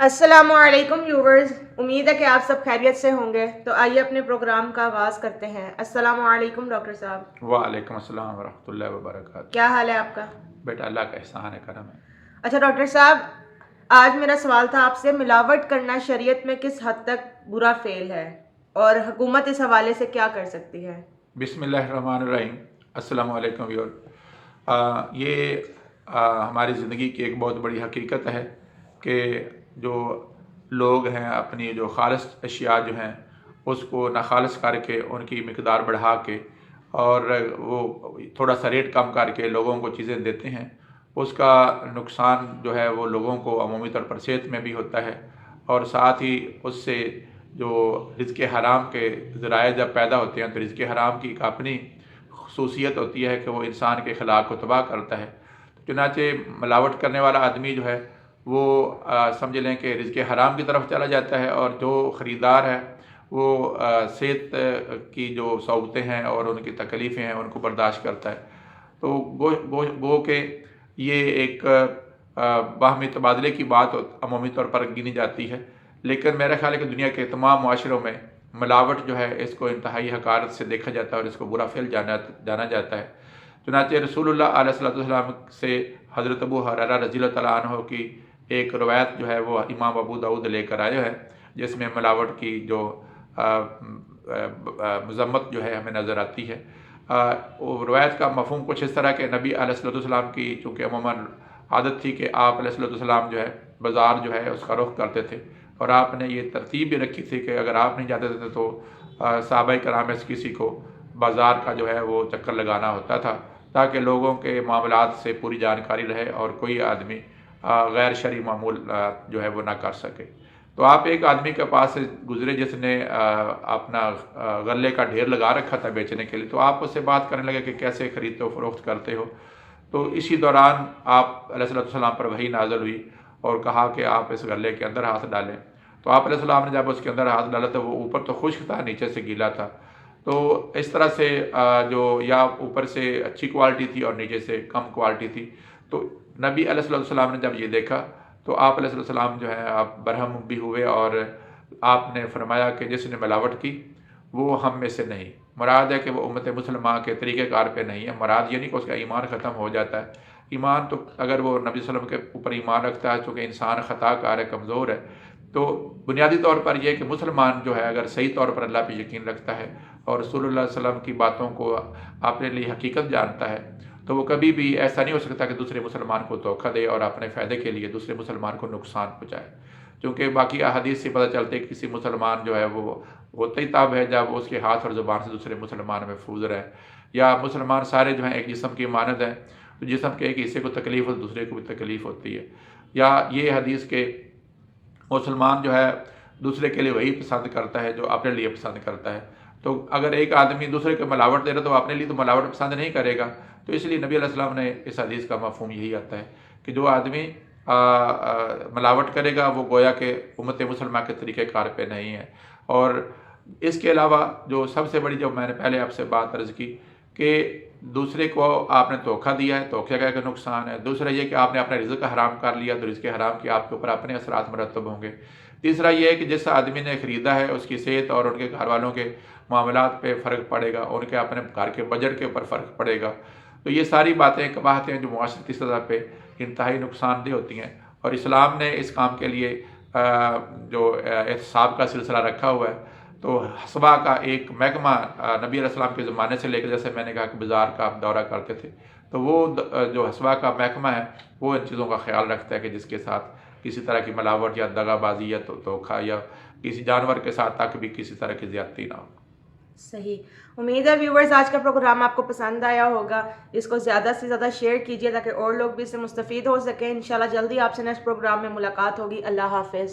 السلام علیکم ویورز، امید ہے کہ آپ سب خیریت سے ہوں گے۔ تو آئیے اپنے پروگرام کا آغاز کرتے ہیں۔ السلام علیکم ڈاکٹر صاحب۔ وعلیکم السلام ورحمۃ اللہ وبرکاتہ۔ کیا حال ہے آپ کا؟ بیٹا اللہ کا احسان ہے، کرم ہے۔ اچھا ڈاکٹر صاحب، آج میرا سوال تھا آپ سے، ملاوٹ کرنا شریعت میں کس حد تک برا فعل ہے اور حکومت اس حوالے سے کیا کر سکتی ہے؟ بسم اللہ الرحمن الرحیم۔ السلام علیکم ویور۔ یہ ہماری زندگی کی ایک بہت بڑی حقیقت ہے کہ جو لوگ ہیں اپنی جو خالص اشیاء جو ہیں اس کو ناخالص کر کے ان کی مقدار بڑھا کے اور وہ تھوڑا سا ریٹ کم کر کے لوگوں کو چیزیں دیتے ہیں، اس کا نقصان جو ہے وہ لوگوں کو عمومی طور پر صحت میں بھی ہوتا ہے، اور ساتھ ہی اس سے جو رزق حرام کے ذرائع جب پیدا ہوتے ہیں تو رزق حرام کی ایک اپنی خصوصیت ہوتی ہے کہ وہ انسان کے اخلاق کو تباہ کرتا ہے۔ چنانچہ ملاوٹ کرنے والا آدمی جو ہے وہ سمجھ لیں کہ رزق حرام کی طرف چلا جاتا ہے، اور جو خریدار ہے وہ صحت کی جو صعوبتیں ہیں اور ان کی تکلیفیں ہیں ان کو برداشت کرتا ہے۔ تو گو کہ یہ ایک باہمی تبادلے کی بات عمومی طور پر گنی جاتی ہے، لیکن میرا خیال ہے کہ دنیا کے تمام معاشروں میں ملاوٹ جو ہے اس کو انتہائی حقارت سے دیکھا جاتا ہے اور اس کو برا فعل جانا جاتا ہے۔ چنانچہ رسول اللہ علیہ السلام سے حضرت ابو ہریرہ رضی اللہ تعالیٰ عنہ کی ایک روایت جو ہے وہ امام ابو داؤد لے کر آئے ہیں، جس میں ملاوٹ کی جو مذمت جو ہے ہمیں نظر آتی ہے۔ روایت کا مفہوم کچھ اس طرح کہ نبی علیہ السلام کی چونکہ عموماً عادت تھی کہ آپ علیہ السلام جو ہے بازار جو ہے اس کا رخ کرتے تھے، اور آپ نے یہ ترتیب بھی رکھی تھی کہ اگر آپ نہیں جاتے تھے تو صحابہ کرام میں سے کسی کو بازار کا جو ہے وہ چکر لگانا ہوتا تھا، تاکہ لوگوں کے معاملات سے پوری جانکاری رہے اور کوئی آدمی غیر شرعی معمول جو ہے وہ نہ کر سکے۔ تو آپ ایک آدمی کے پاس سے گزرے جس نے اپنا غلے کا ڈھیر لگا رکھا تھا بیچنے کے لیے، تو آپ اس سے بات کرنے لگے کہ کیسے خریدتے ہو فروخت کرتے ہو۔ تو اسی دوران آپ علیہ السلام پر وحی نازل ہوئی اور کہا کہ آپ اس غلے کے اندر ہاتھ ڈالیں۔ تو آپ علیہ السلام نے جب اس کے اندر ہاتھ ڈالا تو وہ اوپر تو خشک تھا، نیچے سے گیلا تھا۔ تو اس طرح سے جو یا اوپر سے اچھی کوالٹی تھی اور نیچے سے کم کوالٹی تھی۔ تو نبی علیہ السلام نے جب یہ دیکھا تو آپ علیہ السلام جو ہے آپ برہم بھی ہوئے، اور آپ نے فرمایا کہ جس نے ملاوٹ کی وہ ہم میں سے نہیں۔ مراد ہے کہ وہ امت مسلمہ کے طریقہ کار پہ نہیں ہے، مراد یہ نہیں کہ اس کا ایمان ختم ہو جاتا ہے۔ ایمان تو اگر وہ نبی صلی اللہ علیہ وسلم کے اوپر ایمان رکھتا ہے، چونکہ انسان خطا کار ہے، کمزور ہے، تو بنیادی طور پر یہ کہ مسلمان جو ہے اگر صحیح طور پر اللہ پہ یقین رکھتا ہے اور رسول اللہ صلی اللہ علیہ وسلم کی باتوں کو اپنے لیے حقیقت جانتا ہے، تو وہ کبھی بھی ایسا نہیں ہو سکتا کہ دوسرے مسلمان کو دھوکہ دے اور اپنے فائدے کے لیے دوسرے مسلمان کو نقصان پہنچائے۔ چونکہ باقی احادیث سے پتہ چلتے کہ کسی مسلمان جو ہے وہ ہوتا ہی تب ہے جب اس کے ہاتھ اور زبان سے دوسرے مسلمان محفوظ رہے، یا مسلمان سارے جو ہیں ایک جسم کی مانند ہیں، تو جسم کے ایک حصے کو تکلیف ہو تو دوسرے کو بھی تکلیف ہوتی ہے۔ یا یہ حدیث کہ مسلمان جو ہے دوسرے کے لیے وہی پسند کرتا ہے جو اپنے لیے پسند کرتا ہے۔ تو اگر ایک آدمی دوسرے کو ملاوٹ دے رہا تو اپنے لیے تو ملاوٹ پسند نہیں کرے گا۔ تو اس لیے نبی علیہ السلام نے اس حدیث کا مفہوم یہی آتا ہے کہ جو آدمی ملاوٹ کرے گا وہ گویا کہ امت مسلمہ کے طریقہ کار پہ نہیں ہے۔ اور اس کے علاوہ جو سب سے بڑی جو میں نے پہلے آپ سے بات عرض کی کہ دوسرے کو آپ نے دھوکہ دیا ہے، دھوکے کا ایک نقصان ہے۔ دوسرا یہ کہ آپ نے اپنا رزق حرام کر لیا تو رزق حرام کے آپ کے اوپر اپنے اثرات مرتب ہوں گے۔ تیسرا یہ ہے کہ جس آدمی نے خریدا ہے اس کی صحت اور ان کے گھر والوں کے معاملات پہ فرق پڑے گا، ان کے اپنے گھر کے بجٹ کے اوپر فرق پڑے گا۔ تو یہ ساری باتیں قباحتیں جو معاشرتی سطح پہ انتہائی نقصان دہ ہوتی ہیں، اور اسلام نے اس کام کے لیے جو احتساب کا سلسلہ رکھا ہوا ہے۔ تو حسبہ کا ایک محکمہ نبی علیہ السلام کے زمانے سے لے کر، جیسے میں نے کہا کہ بازار کا آپ دورہ کرتے تھے، تو وہ جو حسبہ کا محکمہ ہے وہ ان چیزوں کا خیال رکھتا ہے کہ جس کے ساتھ کسی طرح کی ملاوٹ یا دغا بازی یا دھوکہ یا کسی جانور کے ساتھ تک بھی کسی طرح کی زیادتی نہ ہو۔ صحیح، امید ہے ویورز آج کا پروگرام آپ کو پسند آیا ہوگا۔ اس کو زیادہ سے زیادہ شیئر کیجیے تاکہ اور لوگ بھی اس سے مستفید ہو سکیں۔ انشاءاللہ جلدی آپ سے نیکسٹ پروگرام میں ملاقات ہوگی۔ اللہ حافظ۔